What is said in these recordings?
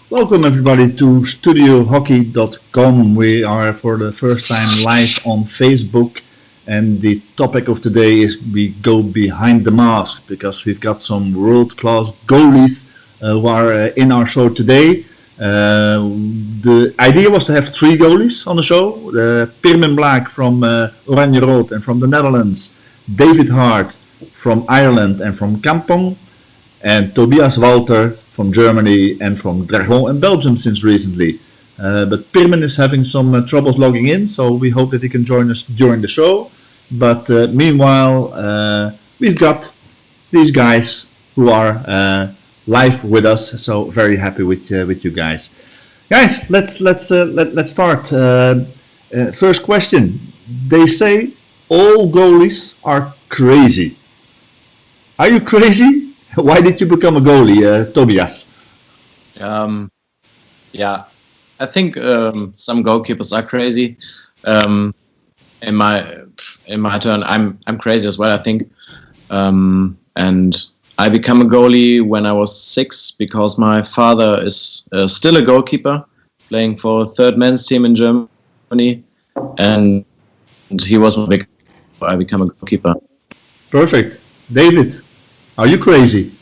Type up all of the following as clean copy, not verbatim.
Welcome everybody to studiohockey.com. We are for the first time live on Facebook, and the topic of today is we go behind the mask because we've got some world-class goalies who are in our show today. The idea was to have three goalies on the show. Pirmin Blaak from Oranje Rood and from the Netherlands, David Harte from Ireland and from Kampong, and Tobias Walter from Germany and from Dragon and Belgium since recently. But Pirmin is having some troubles logging in, so we hope that he can join us during the show. But meanwhile, we've got these guys who are live with us, so very happy with you guys. Guys, let's start. First question: they say all goalies are crazy. Are you crazy? Why did you become a goalie, Tobias? Yeah, I think some goalkeepers are crazy. In my turn, I'm crazy as well, I think. And I became a goalie when I was 6 because my father is still a goalkeeper, playing for a third men's team in Germany, and he was big. I became a goalkeeper. Perfect, David. Are you crazy?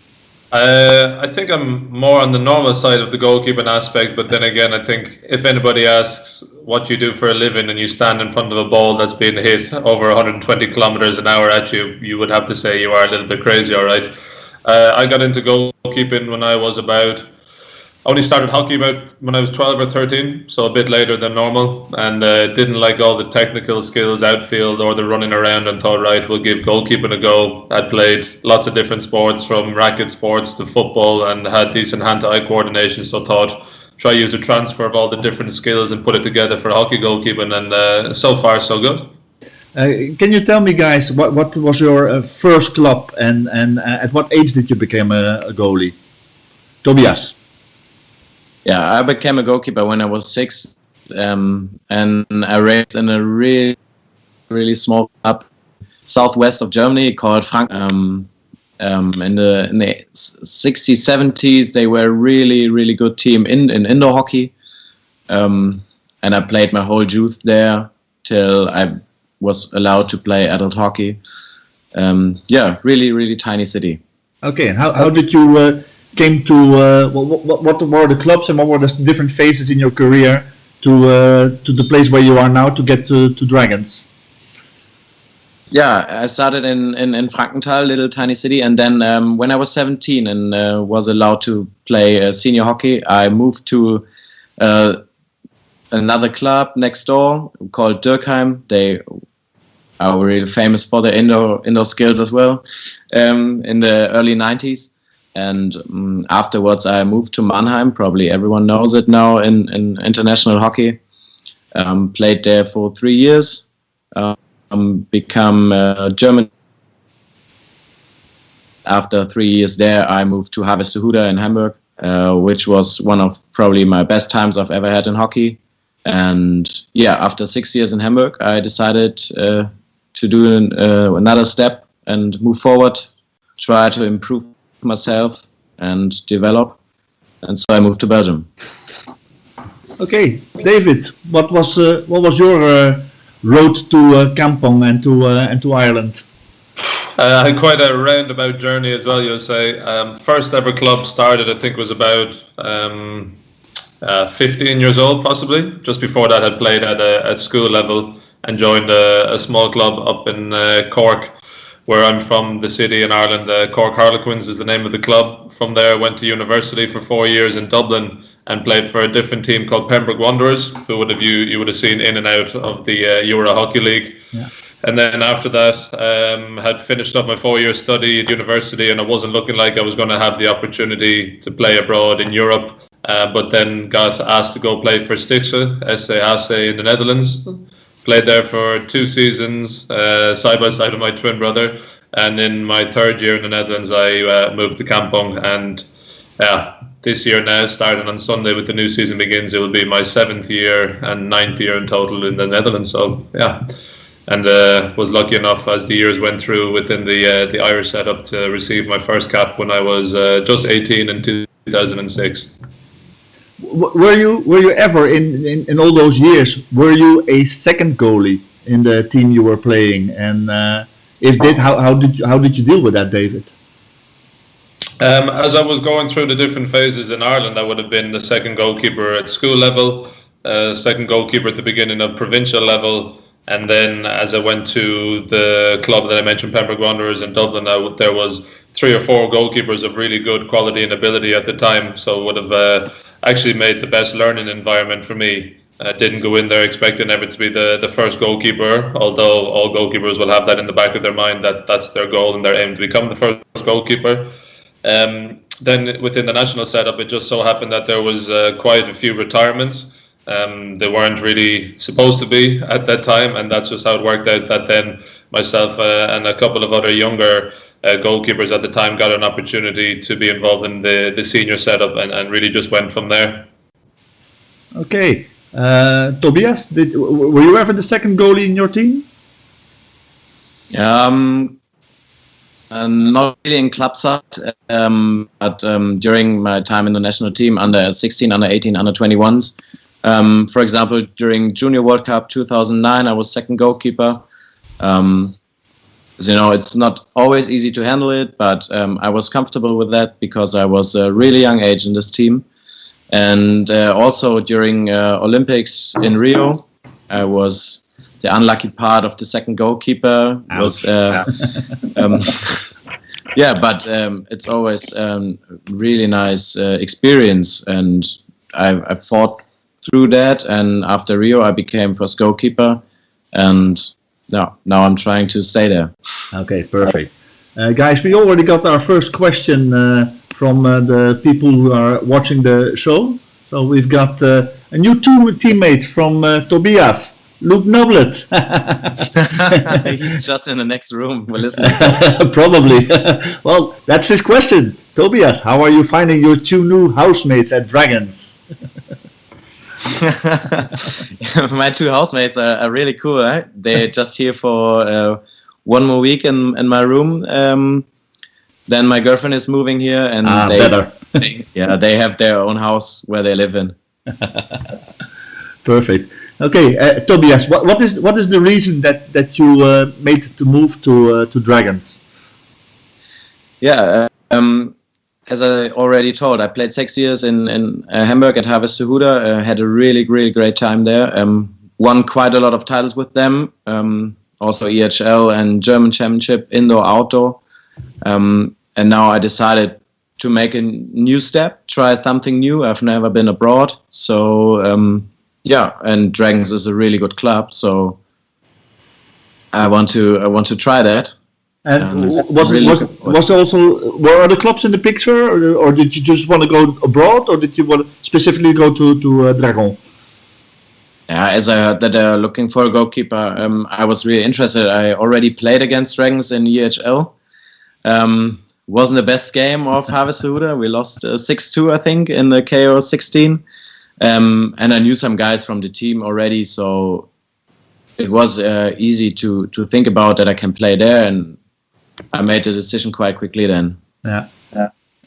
I think I'm more on the normal side of the goalkeeping aspect, but then again, I think if anybody asks what you do for a living and you stand in front of a ball that's being hit over 120 kilometers an hour at you, you would have to say you are a little bit crazy, all right. I got into goalkeeping when I was only started hockey about when I was 12 or 13, so a bit later than normal, and didn't like all the technical skills outfield or the running around, and thought, right, we'll give goalkeeping a go. I played lots of different sports, from racket sports to football, and had decent hand-to-eye coordination, so thought, try use a transfer of all the different skills and put it together for hockey goalkeeping, and so far so good. Can you tell me, guys, what was your first club, and at what age did you become a goalie? Tobias. Yeah, I became a goalkeeper when I was 6, and I raced in a really, really small club southwest of Germany called Frank. In the 60s, 70s, they were a really, really good team in indoor hockey, and I played my whole youth there till I was allowed to play adult hockey. Yeah, really, really tiny city. Okay, and how did you came to what were the clubs and what were the different phases in your career to the place where you are now to get to Dragons? Yeah, I started in Frankenthal, little tiny city, and then when I was 17 and was allowed to play senior hockey, I moved to another club next door called Dürkheim. They are really famous for their indoor skills as well, in the early 90s. And afterwards, I moved to Mannheim. Probably everyone knows it now in international hockey. Played there for 3 years. Become German. After 3 years there, I moved to Harvestehude in Hamburg, which was one of probably my best times I've ever had in hockey. And yeah, after 6 years in Hamburg, I decided to do another step and move forward, try to improve myself and develop, and so I moved to Belgium. Okay, David, what was your road to Kampong and to Ireland? Quite a roundabout journey as well, you'll say. First ever club started, I think, was about 15 years old, possibly. Just before that, I played at school level and joined a small club up in Cork, where I'm from, the city in Ireland. Cork Harlequins is the name of the club. From there, I went to university for 4 years in Dublin and played for a different team called Pembroke Wanderers, who you would have seen in and out of the Euro Hockey League. Yeah. And then after that, had finished up my 4-year study at university, and it wasn't looking like I was going to have the opportunity to play abroad in Europe. But then got asked to go play for Stichtse, S2E6 in the Netherlands. Played there for 2 seasons, side by side with my twin brother. And in my 3rd year in the Netherlands, I moved to Kampong. And this year now, starting on Sunday with the new season begins, it will be my 7th year and 9th year in total in the Netherlands. So yeah, and was lucky enough as the years went through within the Irish setup to receive my first cap when I was just 18 in 2006. Were you ever in all those years? Were you a second goalie in the team you were playing? And if did, how did you deal with that, David? As I was going through the different phases in Ireland, I would have been the second goalkeeper at school level, second goalkeeper at the beginning of provincial level, and then as I went to the club that I mentioned, Pembroke Wanderers in Dublin, there was 3 or 4 goalkeepers of really good quality and ability at the time, so it would have actually made the best learning environment for me. I didn't go in there expecting ever to be the first goalkeeper, although all goalkeepers will have that in the back of their mind, that that's their goal and their aim to become the first goalkeeper. Then within the national setup, it just so happened that there was quite a few retirements. They weren't really supposed to be at that time, and that's just how it worked out, that then myself and a couple of other younger goalkeepers at the time got an opportunity to be involved in the senior setup, and really just went from there. Okay. Tobias, were you ever the second goalie in your team? Not really in club side, but during my time in the national team, under 16, under 18, under 21s. For example, during Junior World Cup 2009, I was second goalkeeper. As you know, it's not always easy to handle it, but I was comfortable with that because I was a really young age in this team. And also during Olympics in Rio, I was the unlucky part of the second goalkeeper. But it's always really nice experience, and I fought through that. And after Rio, I became first goalkeeper, and now I'm trying to stay there. Okay, perfect. Guys, we already got our first question from the people who are watching the show. So we've got a new teammate from Tobias, Luke Noblet. He's just in the next room. We're listening. Probably. Well, that's his question. Tobias, how are you finding your 2 new housemates at Dragons? My 2 housemates are really cool. They're just here for 1 more week in my room. Then my girlfriend is moving here, and they have their own house where they live in. Perfect. Okay, Tobias, what is the reason that you made to move to Dragons? Yeah, as I already told, I played 6 years in Hamburg at Harvestehude. Had a really, really great time there. Won quite a lot of titles with them. Also EHL and German Championship, indoor, outdoor. And now I decided to make a new step, try something new. I've never been abroad, so and Dragons is a really good club, so I want to try that. And were other clubs in the picture, or did you just want to go abroad, or did you want to specifically go to Dragon? Yeah, as I heard that they're looking for a goalkeeper, I was really interested. I already played against Dragons in EHL. Wasn't the best game of Harvestehude. We lost 6-2, I think, in the KO 16. And I knew some guys from the team already, so it was easy to think about that I can play there, and I made the decision quite quickly then. Yeah.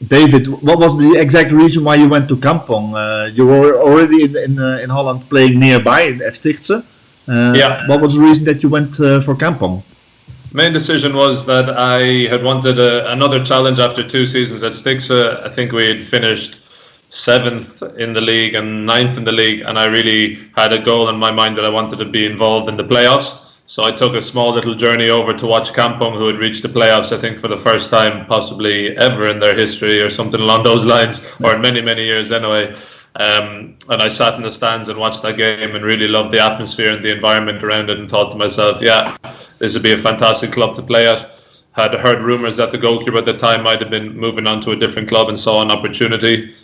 David, what was the exact reason why you went to Kampong? You were already in Holland playing nearby at Stichtse. What was the reason that you went for Kampong? Main decision was that I had wanted another challenge after 2 seasons at Stichtse. I think we had finished 7th in the league and 9th in the league, and I really had a goal in my mind that I wanted to be involved in the playoffs. So I took a small little journey over to watch Kampong, who had reached the playoffs, I think, for the first time possibly ever in their history, or something along those lines, or in many, many years anyway. And I sat in the stands and watched that game and really loved the atmosphere and the environment around it, and thought to myself, this would be a fantastic club to play at. Had heard rumours that the goalkeeper at the time might have been moving on to a different club, and saw an opportunity.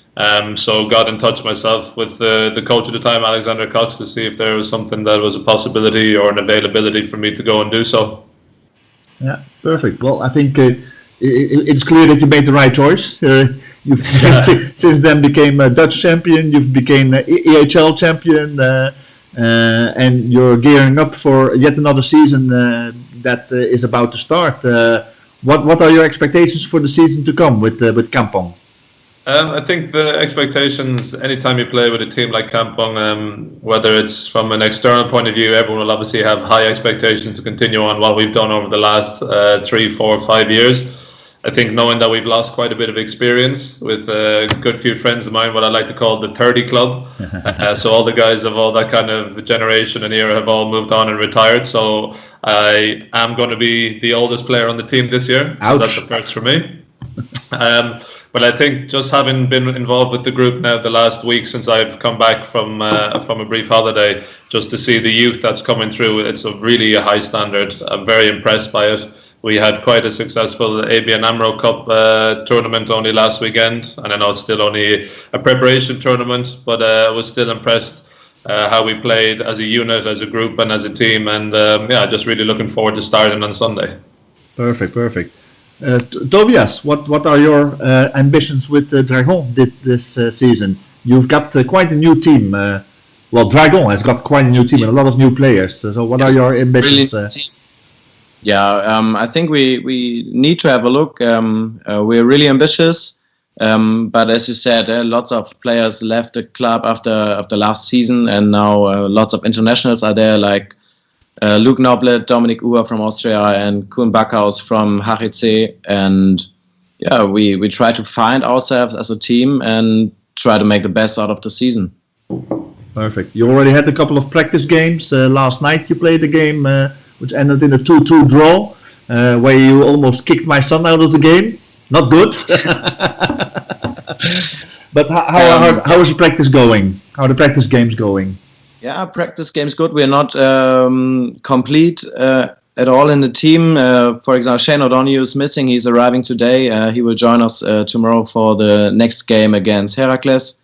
So got in touch myself with the coach at the time, Alexander Cox, to see if there was something that was a possibility or an availability for me to go and do so. Yeah, perfect. Well, I think it's clear that you made the right choice. You've since then became a Dutch champion, you've became an EHL champion, and you're gearing up for yet another season that is about to start. What are your expectations for the season to come with Kampong? I think the expectations, anytime you play with a team like Kampong, whether it's from an external point of view, everyone will obviously have high expectations to continue on what we've done over the last 3, 4, 5 years. I think knowing that we've lost quite a bit of experience with a good few friends of mine, what I like to call the 30 club. So all the guys of all that kind of generation and era have all moved on and retired. So I am going to be the oldest player on the team this year. So that's a first for me. But I think just having been involved with the group now the last week since I've come back from a brief holiday, just to see the youth that's coming through, it's really a high standard. I'm very impressed by it. We had quite a successful ABN AMRO Cup tournament only last weekend, and I know it's still only a preparation tournament, but I was still impressed how we played as a unit, as a group, and as a team, and just really looking forward to starting on Sunday. Perfect. Tobias, what are your ambitions with Dragon this season? You've got quite a new team. Dragon has got quite a new team and a lot of new players. So what are your ambitions? I think we need to have a look. We're really ambitious, but as you said, lots of players left the club after last season, and now lots of internationals are there, like Luke Noblet, Dominic Uhr from Austria, and Kuhn Backhaus from Harte. And we try to find ourselves as a team and try to make the best out of the season. Perfect. You already had a couple of practice games. Last night you played a game which ended in a 2-2 draw, where you almost kicked my son out of the game. Not good. But how is the practice going? How are the practice games going? Yeah, practice game's good. We're not complete at all in the team. For example, Shane O'Donoghue is missing. He's arriving today. He will join us tomorrow for the next game against Heracles.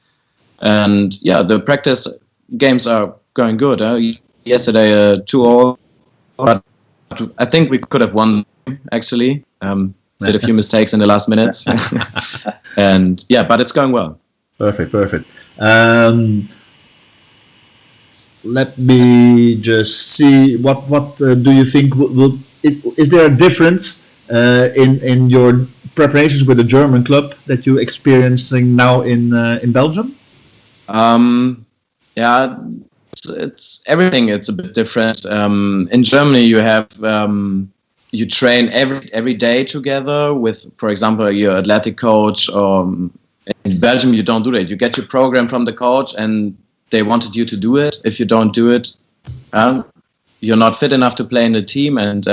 And the practice games are going good. Yesterday, 2-2, but I think we could have won, actually. Did a few mistakes in the last minutes. And but it's going well. Perfect. Let me just see. What do you think? Is there a difference in your preparations with the German club that you're experiencing now in Belgium? It's everything. It's a bit different. In Germany, you have you train every day together with, for example, your athletic coach. Or in Belgium, you don't do that. You get your program from the coach, and they wanted you to do it. If you don't do it, you're not fit enough to play in the team, and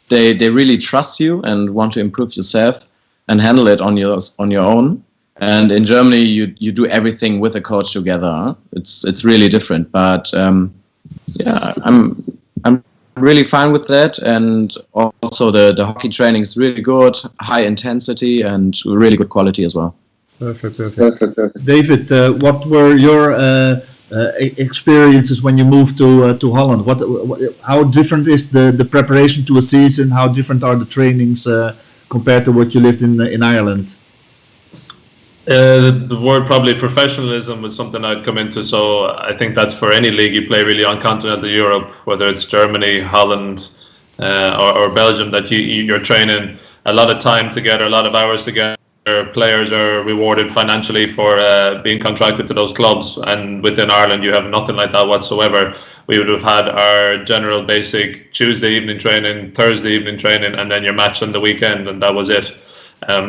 they really trust you and want to improve yourself and handle it on your own. And in Germany, you do everything with a coach together. It's really different, but I'm really fine with that. And also the hockey training is really good, high intensity and really good quality as well. Perfect. David, what were your experiences when you moved to Holland? How different is the preparation to a season? How different are the trainings compared to what you lived in Ireland? The word probably professionalism was something I'd come into. So I think that's for any league you play really on continental Europe, whether it's Germany, Holland, or Belgium, that you're training a lot of time together, a lot of hours together. Players are rewarded financially for being contracted to those clubs, and within Ireland you have nothing like that whatsoever. We would have had our general basic Tuesday evening training, Thursday evening training, and then your match on the weekend, and that was it.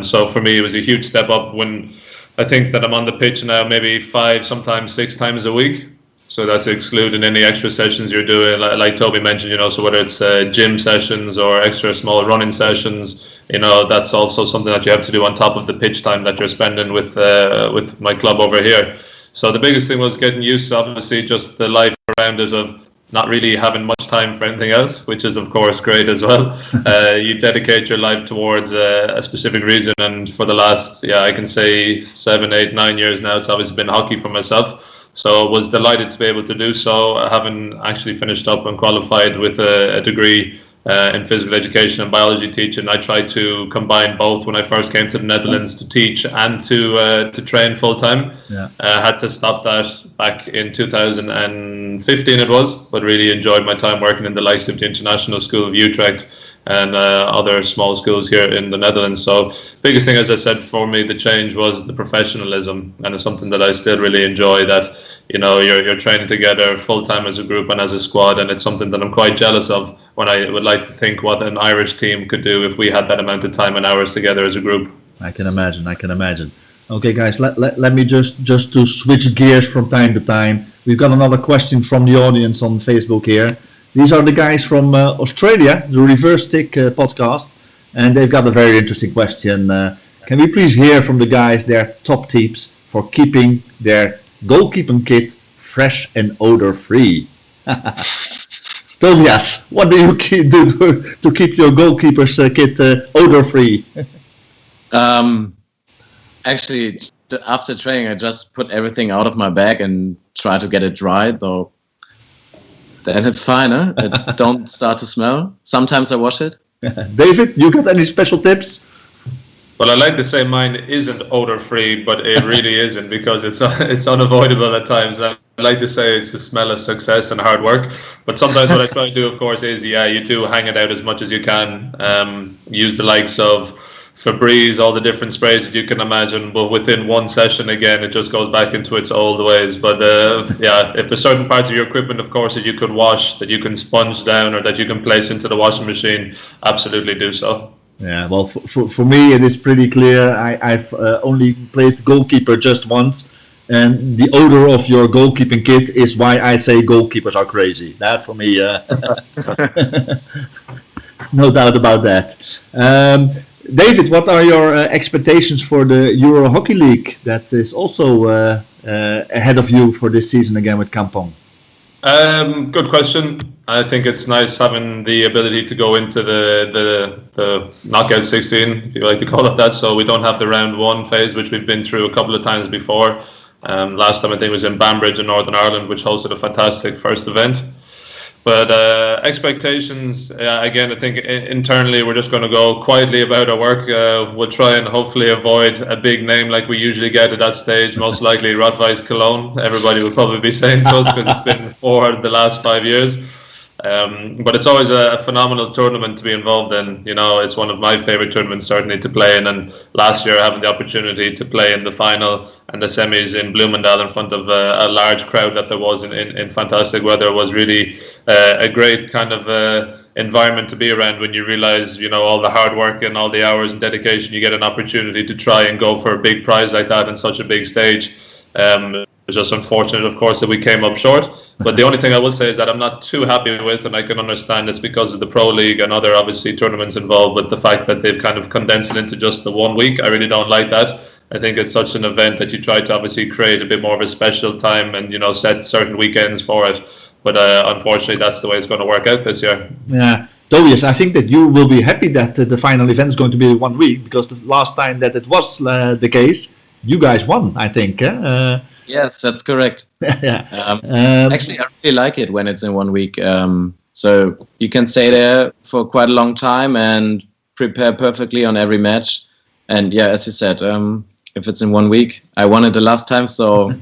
So for me it was a huge step up when I think that I'm on the pitch now maybe 5, sometimes 6 times a week. So that's excluding any extra sessions you're doing, like Toby mentioned, so whether it's gym sessions or extra small running sessions, that's also something that you have to do on top of the pitch time that you're spending with my club over here. So the biggest thing was getting used to, obviously, just the life around it of not really having much time for anything else, which is of course great as well. You dedicate your life towards a specific reason, and for the last, I can say 7, 8, 9 years now, it's obviously been hockey for myself. So I was delighted to be able to do so, having actually finished up and qualified with a degree in physical education and biology teaching. I tried to combine both when I first came to the Netherlands, to teach and to train full time. Had to stop that back in 2015 it was, but really enjoyed my time working in the likes of the International School of Utrecht, and other small schools here in the Netherlands. So biggest thing, as I said, for me, the change was the professionalism, and it's something that I still really enjoy, that you're training together full time as a group and as a squad, and it's something that I'm quite jealous of, when I would like to think what an Irish team could do if we had that amount of time and hours together as a group. I can imagine. Okay, guys, let me just to switch gears from time to time. We've got another question from the audience on Facebook here. These are the guys from Australia, the Reverse Stick podcast, and they've got a very interesting question. Can we please hear from the guys their top tips for keeping their goalkeeping kit fresh and odor-free? Tobias, what do you do to keep your goalkeeper's kit odor-free? Actually, after training, I just put everything out of my bag and try to get it dry, though. Then it's fine, huh? It don't start to smell. Sometimes I wash it. David, you got any special tips? Well, I like to say mine isn't odor-free, but it really isn't, because it's unavoidable at times. I like to say it's the smell of success and hard work. But sometimes what I try to do, of course, is, you do hang it out as much as you can. Use the likes of Febreze, all the different sprays that you can imagine, but within one session, again, it just goes back into its old ways. But if there's certain parts of your equipment, of course, that you could wash, that you can sponge down, or that you can place into the washing machine, absolutely do so. Yeah, well, for me, it is pretty clear. I've only played goalkeeper just once, and the odor of your goalkeeping kit is why I say goalkeepers are crazy. That, for me, no doubt about that. David, what are your expectations for the Euro Hockey League that is also ahead of you for this season again with Kampong? Good question. I think it's nice having the ability to go into the knockout 16, if you like to call it that. So we don't have the round one phase, which we've been through a couple of times before. Last time I think it was in Banbridge in Northern Ireland, which hosted a fantastic first event. But expectations, again, I think internally we're just going to go quietly about our work. We'll try and hopefully avoid a big name like we usually get at that stage, most likely Rot-Weiss Cologne. Everybody will probably be saying to us, because it's been 4 the last 5 years. But it's always a phenomenal tournament to be involved in. It's one of my favorite tournaments certainly to play in, and last year having the opportunity to play in the final and the semis in Bloomendale in front of a large crowd that there was in fantastic weather was really a great kind of environment to be around, when you realize all the hard work and all the hours and dedication, you get an opportunity to try and go for a big prize like that on such a big stage. It's just unfortunate, of course, that we came up short. But the only thing I will say is that I'm not too happy with, and I can understand it's because of the Pro League and other, obviously, tournaments involved, but the fact that they've kind of condensed it into just the 1 week, I really don't like that. I think it's such an event that you try to obviously create a bit more of a special time and, set certain weekends for it. But unfortunately, that's the way it's going to work out this year. Yeah. Tobias, I think that you will be happy that the final event is going to be 1 week, because the last time that it was the case, you guys won, I think. Yes, that's correct. Yeah. Actually, I really like it when it's in 1 week. So you can stay there for quite a long time and prepare perfectly on every match. And yeah, as you said, if it's in 1 week, I won it the last time, so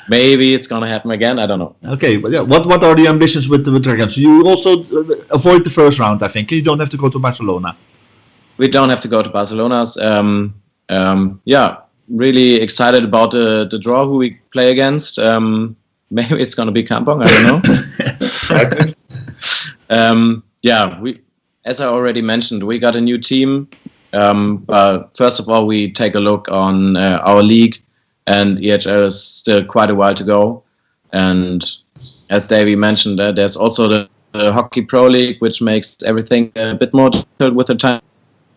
maybe it's going to happen again. I don't know. Okay, but yeah, what are the ambitions with the Dragons? You also avoid the first round, I think. You don't have to go to Barcelona. We don't have to go to Barcelona. Really excited about the draw, who we play against. Maybe it's going to be Kampong, I don't know. We, as I already mentioned, we got a new team. First of all, we take a look on our league, and EHL is still quite a while to go. And as Davey mentioned, there's also the Hockey Pro League, which makes everything a bit more difficult with the time.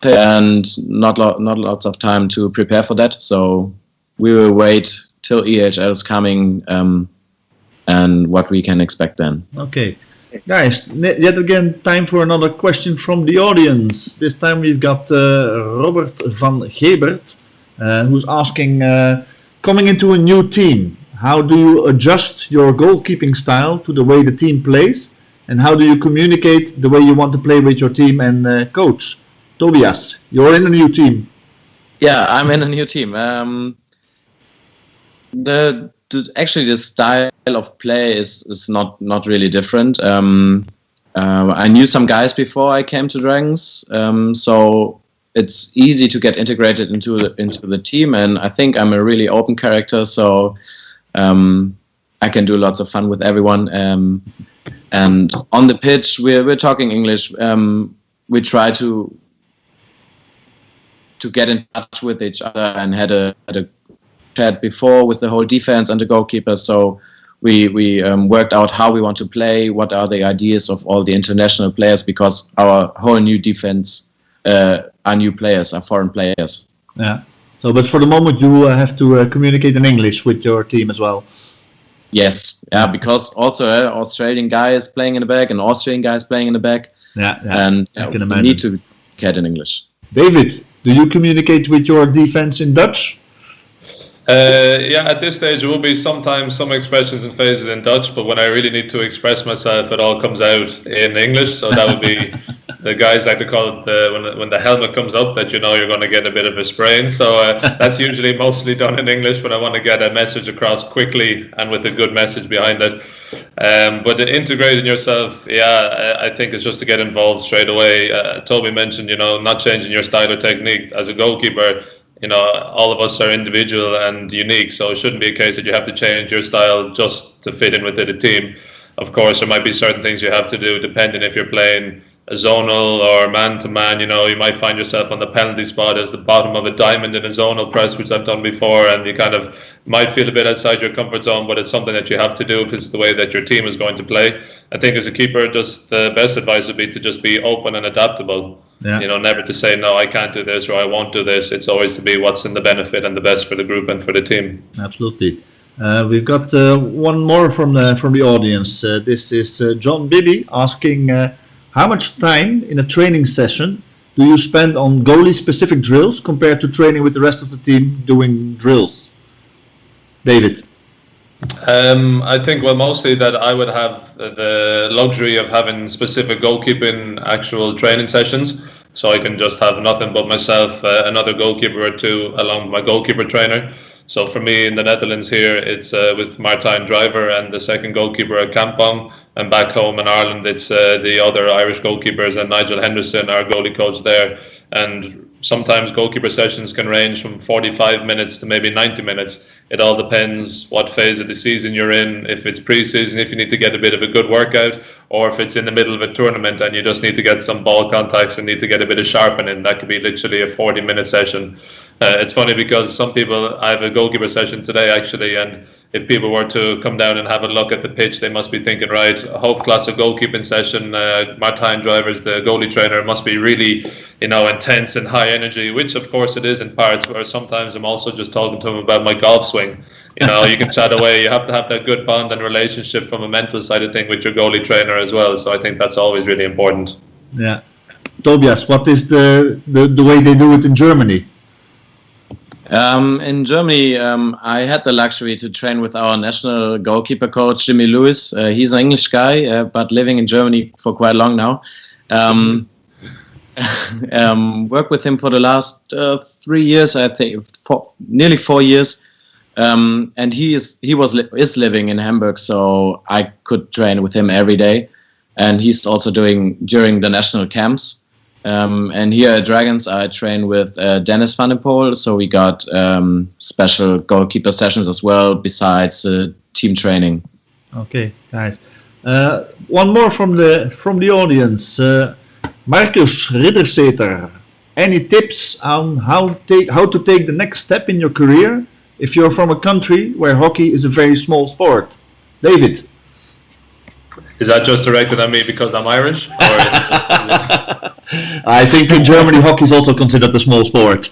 And not lots of time to prepare for that, so we will wait till EHL is coming and what we can expect then. Okay, guys, yet again time for another question from the audience. This time we've got Robert van Gebert, who's asking, coming into a new team, how do you adjust your goalkeeping style to the way the team plays, and how do you communicate the way you want to play with your team and coach? Tobias, you're in a new team. Yeah, I'm in a new team. Actually, the style of play is not really different. I knew some guys before I came to Dragons, so it's easy to get integrated into the team, and I think I'm a really open character, so I can do lots of fun with everyone. And on the pitch, we're talking English. We try to get in touch with each other, and had a chat before with the whole defense and the goalkeeper. So we worked out how we want to play, what are the ideas of all the international players, because our whole new defense are new players, are foreign players. Yeah. So, but for the moment, you have to communicate in English with your team as well. Yes, yeah, because also Australian guys playing in the back and Austrian guys playing in the back. Yeah, and I can we imagine. need to get in English. David, do you communicate with your defense in Dutch? Yeah, at this stage it will be sometimes some expressions and phrases in Dutch, but when I really need to express myself, it all comes out in English. So that would be the guys like to call it when the helmet comes up, that you know you're going to get a bit of a sprain. So that's usually mostly done in English when I want to get a message across quickly and with a good message behind it. But integrating yourself, yeah, I think it's just to get involved straight away. Toby mentioned, not changing your style or technique as a goalkeeper. All of us are individual and unique, so it shouldn't be a case that you have to change your style just to fit in with the team. Of course, there might be certain things you have to do depending if you're playing a zonal or man-to-man. You might find yourself on the penalty spot as the bottom of a diamond in a zonal press, which I've done before, and you kind of might feel a bit outside your comfort zone, but it's something that you have to do if it's the way that your team is going to play. I think as a keeper, just the best advice would be to just be open and adaptable. Yeah. Never to say, no, I can't do this or I won't do this. It's always to be what's in the benefit and the best for the group and for the team. Absolutely. We've got one more from the audience. This is John Bibby asking, how much time in a training session do you spend on goalie-specific drills compared to training with the rest of the team doing drills? David? I think, mostly that I would have the luxury of having specific goalkeeping actual training sessions, so I can just have nothing but myself, another goalkeeper or two, along with my goalkeeper trainer. So for me in the Netherlands here, it's with Martijn Driver and the second goalkeeper at Kampong, and back home in Ireland, it's the other Irish goalkeepers and Nigel Henderson, our goalie coach there. And sometimes goalkeeper sessions can range from 45 minutes to maybe 90 minutes. It all depends what phase of the season you're in. If it's pre-season, if you need to get a bit of a good workout, or if it's in the middle of a tournament and you just need to get some ball contacts and need to get a bit of sharpening, that could be literally a 40-minute session. It's funny because some people, I have a goalkeeper session today actually, and if people were to come down and have a look at the pitch, they must be thinking, right, hoofdklasse goalkeeping session, Martijn Driver's the goalie trainer, must be really, intense and high energy, which of course it is in parts, where sometimes I'm also just talking to him about my golf swing. You can chat away. You have to have that good bond and relationship from a mental side of thing with your goalie trainer as well. So I think that's always really important. Yeah. Tobias, what is the way they do it in Germany? In Germany, I had the luxury to train with our national goalkeeper coach, Jimmy Lewis. He's an English guy, but living in Germany for quite long now. Worked with him for the last 3 years, I think, nearly 4 years. And he is living in Hamburg, so I could train with him every day. And he's also doing during the national camps. And here at Dragons, I train with Dennis van den Poel, so we got special goalkeeper sessions as well, besides team training. Okay, nice. One more from the audience. Marcus Ridderseter, any tips on how to take the next step in your career if you're from a country where hockey is a very small sport? David? Is that just directed at me because I'm Irish? Or is it just... I think in Germany hockey is also considered a small sport.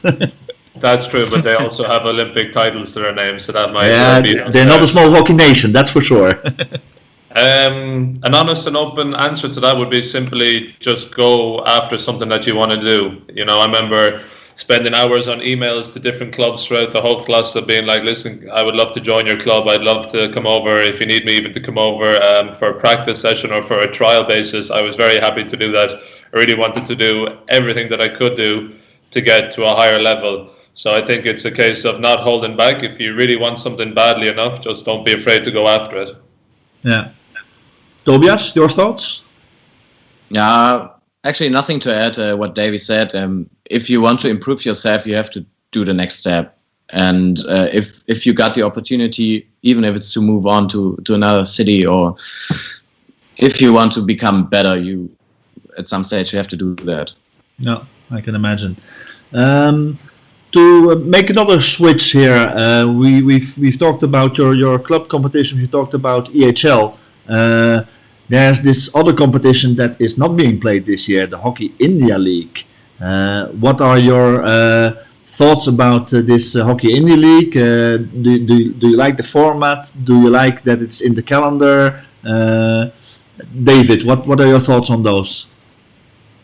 That's true, but they also have Olympic titles to their name, so that might be... They're not a small hockey nation, that's for sure. An honest and open answer to that would be simply just go after something that you want to do. I remember spending hours on emails to different clubs throughout the whole class of being like, listen, I would love to join your club. I'd love to come over. If you need me even to come over for a practice session or for a trial basis, I was very happy to do that. I really wanted to do everything that I could do to get to a higher level. So I think it's a case of not holding back. If you really want something badly enough, just don't be afraid to go after it. Yeah. Tobias, your thoughts? Yeah, actually, nothing to add. What Davey said. If you want to improve yourself, you have to do the next step. And if you got the opportunity, even if it's to move on to another city, or if you want to become better, you at some stage you have to do that. No, I can imagine. To make another switch here, we've talked about your club competition. We talked about EHL. There's this other competition that is not being played this year, the Hockey India League. What are your thoughts about this Hockey India League? Do you like the format? Do you like that it's in the calendar? David, what are your thoughts on those?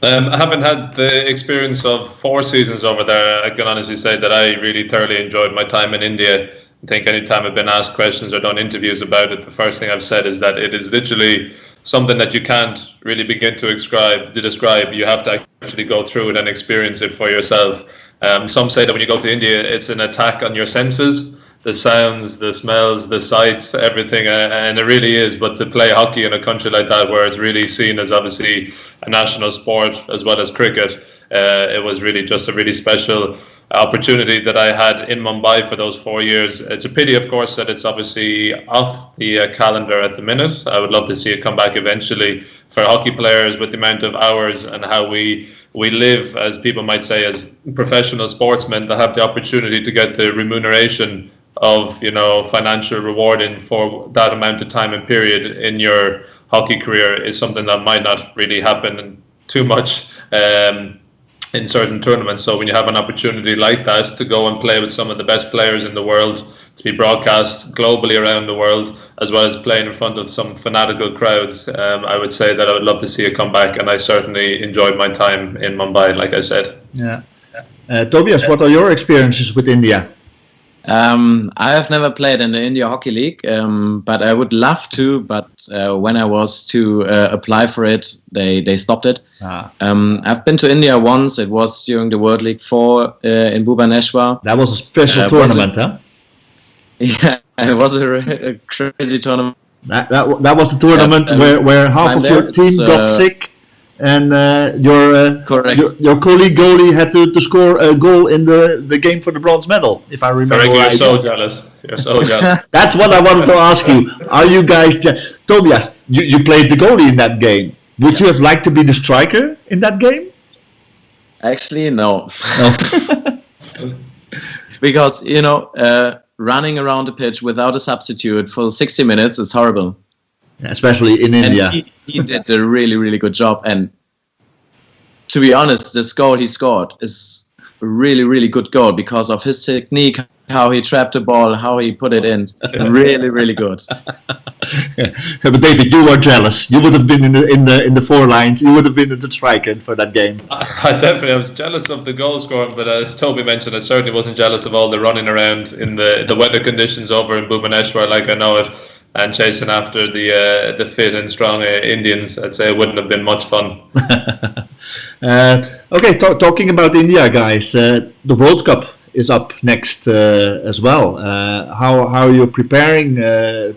I haven't had the experience of 4 seasons over there. I can honestly say that I really thoroughly enjoyed my time in India. I think anytime I've been asked questions or done interviews about it, the first thing I've said is that it is literally something that you can't really begin to describe. You have to actually go through it and experience it for yourself. Some say that when you go to India, it's an attack on your senses. The sounds, the smells, the sights, everything, and it really is. But to play hockey in a country like that, where it's really seen as obviously a national sport as well as cricket, it was really just a really special opportunity that I had in Mumbai for those 4 years. It's a pity, of course, that it's obviously off the calendar at the minute. I would love to see it come back eventually. For hockey players, with the amount of hours and how we live, as people might say, as professional sportsmen, to have the opportunity to get the remuneration of financial rewarding for that amount of time and period in your hockey career is something that might not really happen too much in certain tournaments. So when you have an opportunity like that to go and play with some of the best players in the world, to be broadcast globally around the world, as well as playing in front of some fanatical crowds, I would say that I would love to see it come back, and I certainly enjoyed my time in Mumbai, like I said. Yeah. Tobias, what are your experiences with India? I have never played in the India Hockey League, but I would love to. But when I was to apply for it, they stopped it. I've been to India once. It was during the World League 4 in Bhubaneswar. That was a special tournament, huh? Yeah, it was a crazy tournament. That was the tournament where half of your team got sick. And your colleague goalie had to score a goal in the game for the bronze medal, if I remember right. You're so jealous. You're so jealous. That's what I wanted to ask you. Are you guys... Tobias, you played the goalie in that game. Would you have liked to be the striker in that game? Actually, no. Because, running around the pitch without a substitute for 60 minutes is horrible. Especially in India. He did a really, really good job. And to be honest, this goal he scored is a really, really good goal because of his technique, how he trapped the ball, how he put it in. Really, really good. But David, you were jealous. You would have been in the 4 lines. You would have been the striker for that game. I was jealous of the goal scoring, but as Toby mentioned, I certainly wasn't jealous of all the running around in the weather conditions over in Bhubaneswar, like I know it. And chasing after the fit and strong Indians, I'd say it wouldn't have been much fun. Okay, talking about India, guys, the World Cup is up next as well. How are you preparing,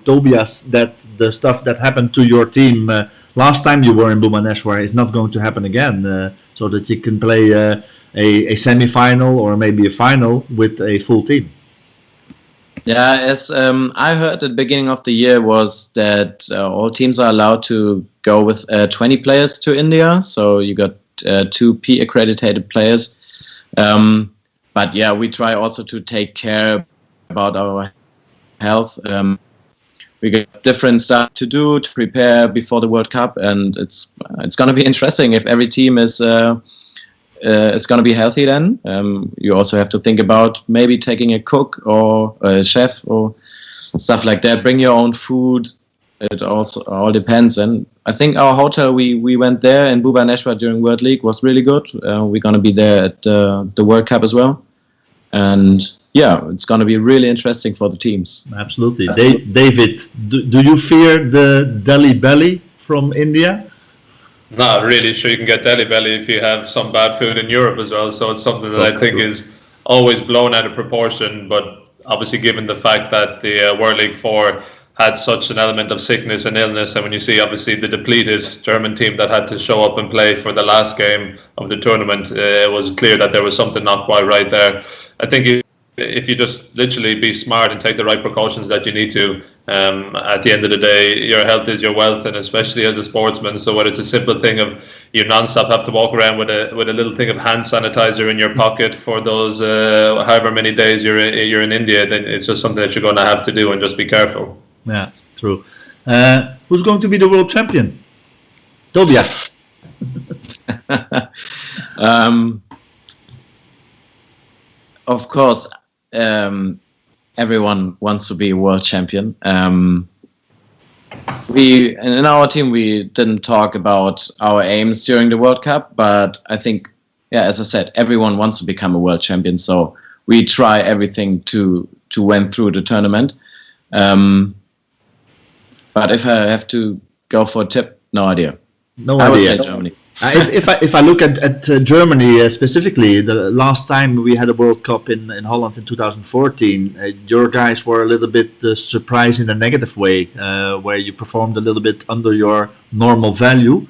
Tobias, that the stuff that happened to your team last time you were in Bhubaneswar is not going to happen again, so that you can play a semi-final or maybe a final with a full team? Yeah, as I heard at the beginning of the year was that all teams are allowed to go with 20 players to India. So you got 2 P accredited players. But yeah, we try also to take care about our health. We got different stuff to do to prepare before the World Cup, and it's going to be interesting if every team is going to be healthy. Then you also have to think about maybe taking a cook or a chef or stuff like that. Bring your own food. It also all depends. And I think our hotel we went there in Bhubaneswar during World League was really good. We're going to be there at the World Cup as well. And yeah, it's going to be really interesting for the teams. Absolutely. David, do you fear the Delhi belly from India? Not really. Sure, you can get Delhi belly if you have some bad food in Europe as well. So it's something that I think is always blown out of proportion. But obviously, given the fact that the World League 4 had such an element of sickness and illness, and when you see obviously the depleted German team that had to show up and play for the last game of the tournament, it was clear that there was something not quite right there. I think if you just literally be smart and take the right precautions that you need to, at the end of the day, your health is your wealth, and especially as a sportsman. So when it's a simple thing of you non-stop have to walk around with a little thing of hand sanitizer in your pocket for those however many days you're in India, then it's just something that you're going to have to do, and just be careful. Yeah, true. Who's going to be the world champion? Tobias. Of course, everyone wants to be a world champion. In our team, we didn't talk about our aims during the World Cup, but I think, as I said, everyone wants to become a world champion. So we try everything to win through the tournament. But if I have to go for a tip, no idea. I would say Germany. If I look at Germany specifically, the last time we had a World Cup in Holland in 2014, your guys were a little bit surprised in a negative way, where you performed a little bit under your normal value,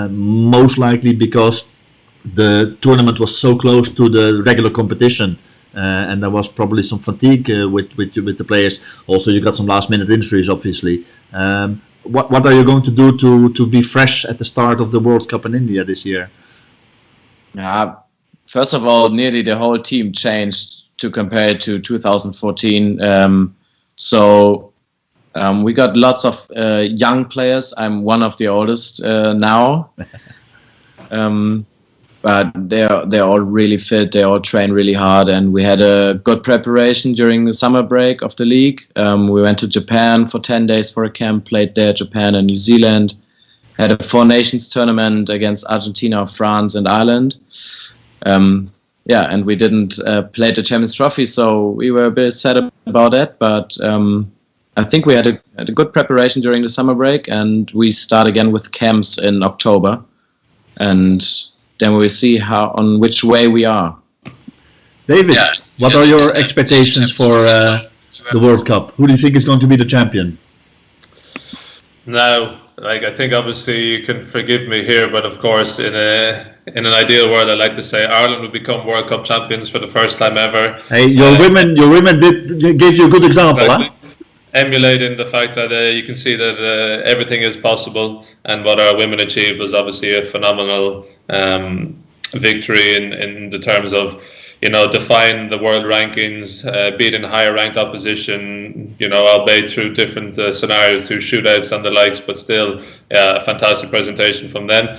most likely because the tournament was so close to the regular competition. And there was probably some fatigue with the players. Also, you got some last-minute injuries, obviously. What are you going to do to be fresh at the start of the World Cup in India this year? First of all, nearly the whole team changed to compare it to 2014. We got lots of young players. I'm one of the oldest now. But they're all really fit. They all train really hard, and we had a good preparation during the summer break of the league. We went to Japan for 10 days for a camp, played there, Japan and New Zealand. Had a 4 Nations tournament against Argentina, France, and Ireland. And we didn't play the Champions Trophy, so we were a bit sad about that. But I think we had a good preparation during the summer break, and we start again with camps in October. And then we'll see on which way we are. David, what are your expectations for the World Cup? Who do you think is going to be the champion? Now, I think obviously you can forgive me here, but of course, in an ideal world, I'd like to say Ireland will become World Cup champions for the first time ever. Hey, your women gave you a good example, exactly. Emulating the fact that you can see that everything is possible, and what our women achieved was obviously a phenomenal victory in the terms of, defying the world rankings, beating higher ranked opposition, albeit through different scenarios, through shootouts and the likes, but still a fantastic presentation from them.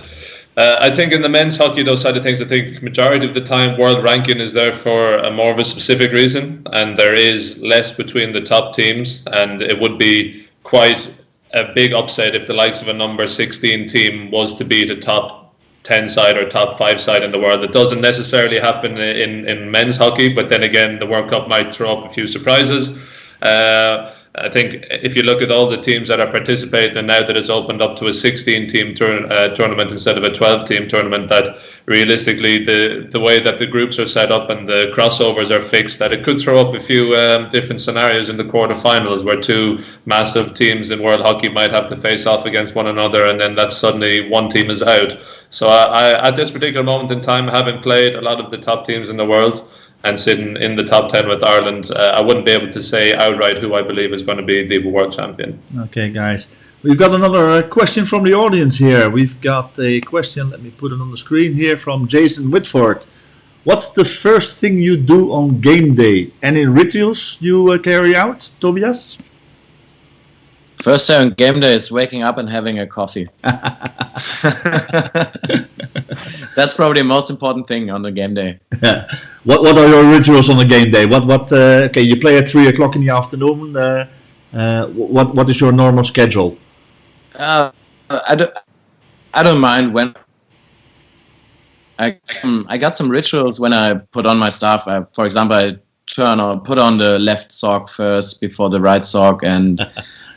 I think in the men's hockey, those side of things, I think majority of the time world ranking is there for a more of a specific reason, and there is less between the top teams, and it would be quite a big upset if the likes of a number 16 team was to beat a top 10 side or top 5 side in the world. It doesn't necessarily happen in men's hockey, but then again, the World Cup might throw up a few surprises. I think if you look at all the teams that are participating, and now that it's opened up to a 16-team tournament instead of a 12-team tournament, that realistically the way that the groups are set up and the crossovers are fixed, that it could throw up a few different scenarios in the quarterfinals where 2 massive teams in world hockey might have to face off against one another, and then that's suddenly one team is out. So I at this particular moment in time, having played a lot of the top teams in the world and sitting in the top 10 with Ireland, I wouldn't be able to say outright who I believe is going to be the world champion. Okay, guys. We've got another question from the audience here. We've got a question, let me put it on the screen here, from Jason Whitford. What's the first thing you do on game day? Any rituals you carry out, Tobias? First thing on game day is waking up and having a coffee. That's probably the most important thing on the game day. What are your rituals on the game day? Okay, you play at 3 o'clock in the afternoon. What is your normal schedule? I don't mind when. I got some rituals when I put on my stuff. For example, I put on the left sock first before the right sock, and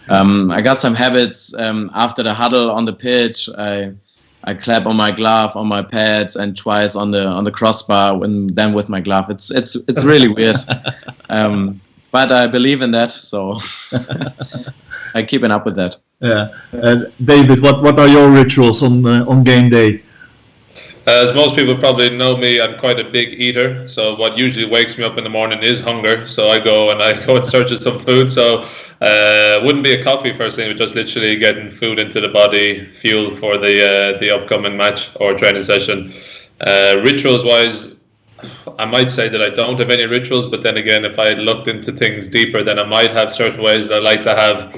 I got some habits. After the huddle on the pitch, I clap on my glove, on my pads, and twice on the crossbar. Then with my glove, it's really weird. But I believe in that. So I keeping up with that. Yeah. David, what are your rituals on game day? As most people probably know me, I'm quite a big eater. So what usually wakes me up in the morning is hunger. So I go in search of some food. So wouldn't be a coffee first thing, but just literally getting food into the body, fuel for the upcoming match or training session. Rituals wise, I might say that I don't have any rituals, but then again, if I had looked into things deeper, then I might have certain ways that I like to have,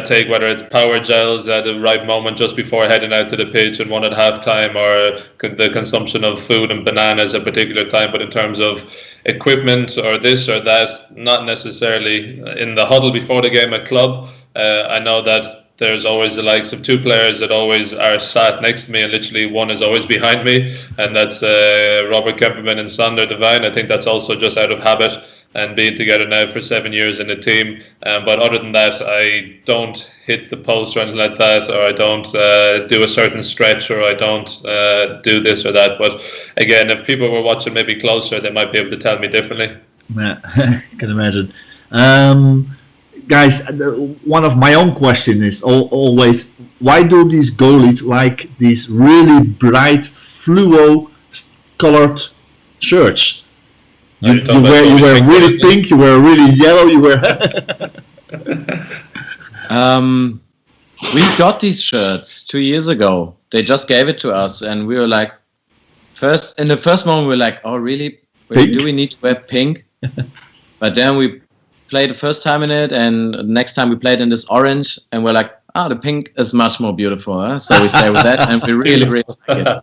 take whether it's power gels at the right moment just before heading out to the pitch and one at halftime, or the consumption of food and bananas at a particular time. But in terms of equipment or this or that, not necessarily. In the huddle before the game at club, I know that there's always the likes of two players that always are sat next to me, and literally one is always behind me, and that's Robert Kemperman and Sander Devine. I think that's also just out of habit and being together now for 7 years in the team. But other than that, I don't hit the post or anything like that, or I don't do a certain stretch, or I don't do this or that. But again, if people were watching maybe closer, they might be able to tell me differently. Yeah, I can imagine. Guys, one of my own question is always, why do these goalies like these really bright fluo colored shirts? You wear really pink, you wear really yellow, you wear... We got these shirts 2 years ago. They just gave it to us, and we were like, in the first moment we were like, oh really? Do we need to wear pink? But then we played the first time in it, and next time we played in this orange, and we're like, the pink is much more beautiful, huh? So we stay with that, and we really, really like it.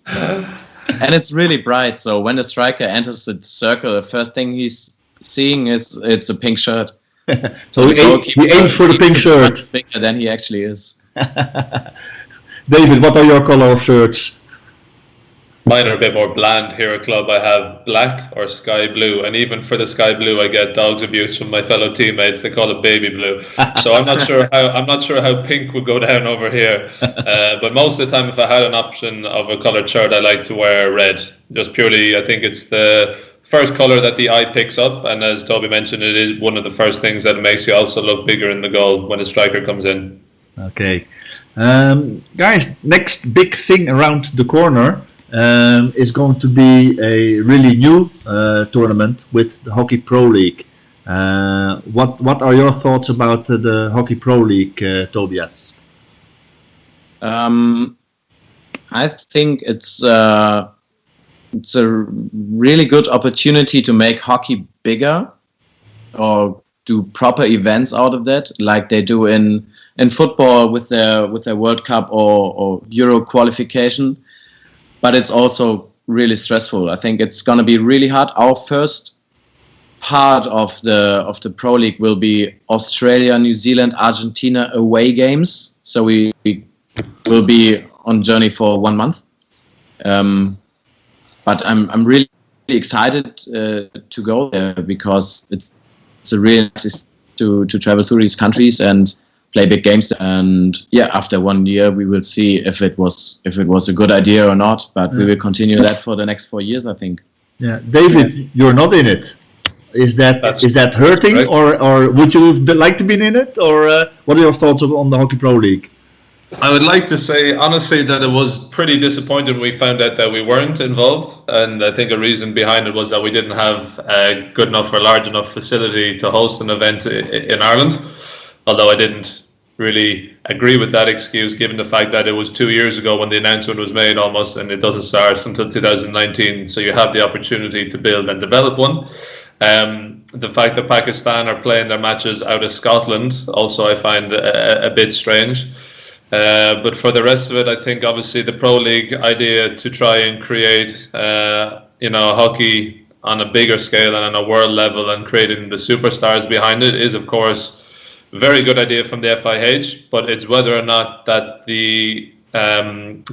And it's really bright, so when the striker enters the circle, the first thing he's seeing is it's a pink shirt. So he aims for the pink shirt. Bigger than he actually is. David, what are your color of shirts? Mine are a bit more bland here at club. I have black or sky blue, and even for the sky blue, I get dogs abuse from my fellow teammates. They call it baby blue. So I'm not sure how pink would go down over here. But most of the time, if I had an option of a coloured shirt, I like to wear red. Just purely, I think it's the first colour that the eye picks up, and as Toby mentioned, it is one of the first things that makes you also look bigger in the goal when a striker comes in. Okay, guys, next big thing around the corner. Is going to be a really new tournament with the Hockey Pro League. What are your thoughts about the Hockey Pro League, Tobias? I think it's a really good opportunity to make hockey bigger, or do proper events out of that, like they do in football with their World Cup or Euro qualification. But it's also really stressful. I think it's going to be really hard. Our first part of the Pro League will be Australia, New Zealand, Argentina away games. So we will be on journey for 1 month. But I'm really excited to go there, because it's a real nice to travel through these countries and play big games. And after 1 year we will see if it was a good idea or not, but we will continue that for the next 4 years, I think. David, you're not in it. Is that hurting, right? or would you like to be in it, or what are your thoughts on the Hockey Pro League? I would like to say honestly that it was pretty disappointing when we found out that we weren't involved, and I think a reason behind it was that we didn't have a good enough or large enough facility to host an event in Ireland. Although I didn't really agree with that excuse, given the fact that it was 2 years ago when the announcement was made almost, and it doesn't start until 2019. So you have the opportunity to build and develop one. The fact that Pakistan are playing their matches out of Scotland also I find a bit strange. But for the rest of it, I think obviously the Pro League idea to try and create hockey on a bigger scale and on a world level and creating the superstars behind it is of course very good idea from the FIH, but it's whether or not that the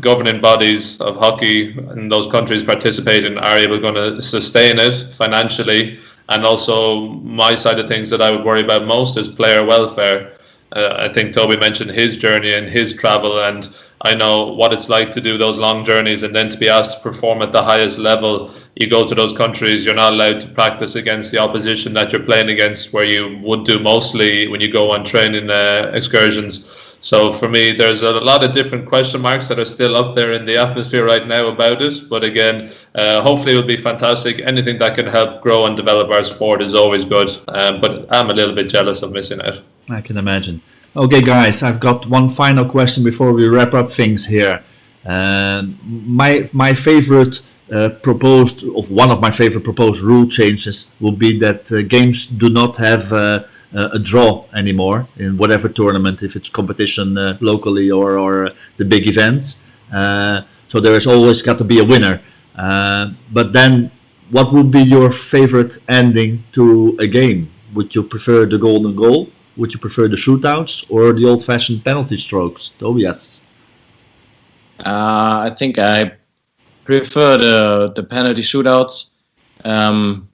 governing bodies of hockey in those countries participating are able to sustain it financially. And also my side of things that I would worry about most is player welfare. I think Toby mentioned his journey and his travel, and I know what it's like to do those long journeys and then to be asked to perform at the highest level. You go to those countries, you're not allowed to practice against the opposition that you're playing against, where you would do mostly when you go on training excursions. So for me, there's a lot of different question marks that are still up there in the atmosphere right now about it. But again, hopefully it'll be fantastic. Anything that can help grow and develop our sport is always good. But I'm a little bit jealous of missing out. I can imagine. Okay, guys, I've got one final question before we wrap up things here. My favorite proposed, or one of my favorite proposed rule changes will be that games do not have a draw anymore in whatever tournament, if it's competition locally or the big events. So there has always got to be a winner. But then, what would be your favorite ending to a game? Would you prefer the golden goal? Would you prefer the shootouts or the old-fashioned penalty strokes? Tobias? I think I prefer the penalty shootouts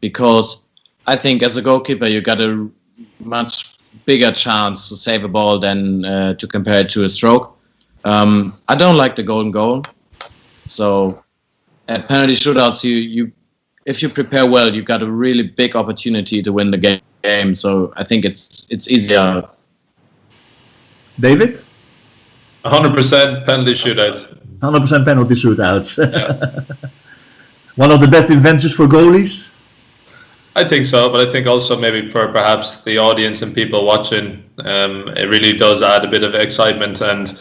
because I think as a goalkeeper you got a much bigger chance to save a ball than to compare it to a stroke. I don't like the golden goal, so at penalty shootouts, you if you prepare well, you got a really big opportunity to win the game. So I think it's easier. David? 100% penalty shootout. 100% penalty shootouts. Yeah. One of the best inventions for goalies? I think so, but I think also maybe for perhaps the audience and people watching, it really does add a bit of excitement and,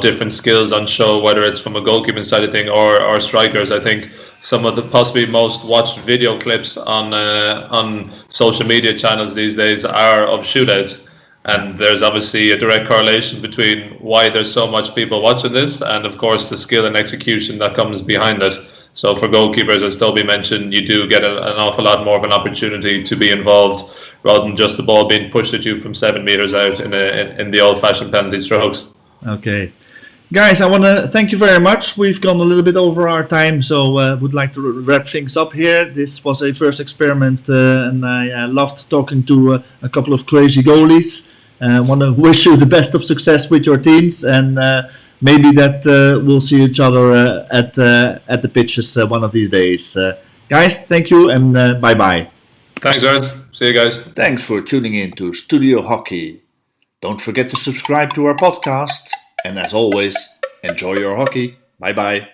different skills on show, whether it's from a goalkeeping side of thing or strikers. I think some of the possibly most watched video clips on social media channels these days are of shootouts. And there's obviously a direct correlation between why there's so much people watching this and, of course, the skill and execution that comes behind it. So for goalkeepers, as Toby mentioned, you do get an awful lot more of an opportunity to be involved rather than just the ball being pushed at you from 7 meters out in the old-fashioned penalty strokes. Okay. Guys, I want to thank you very much. We've gone a little bit over our time, so would like to wrap things up here. This was a first experiment, and I loved talking to a couple of crazy goalies. I want to wish you the best of success with your teams, and maybe that we'll see each other at the pitches one of these days. Guys, thank you, and bye-bye. Thanks, Ernst. See you guys. Thanks for tuning in to Studio Hockey. Don't forget to subscribe to our podcast. And as always, enjoy your hockey. Bye-bye.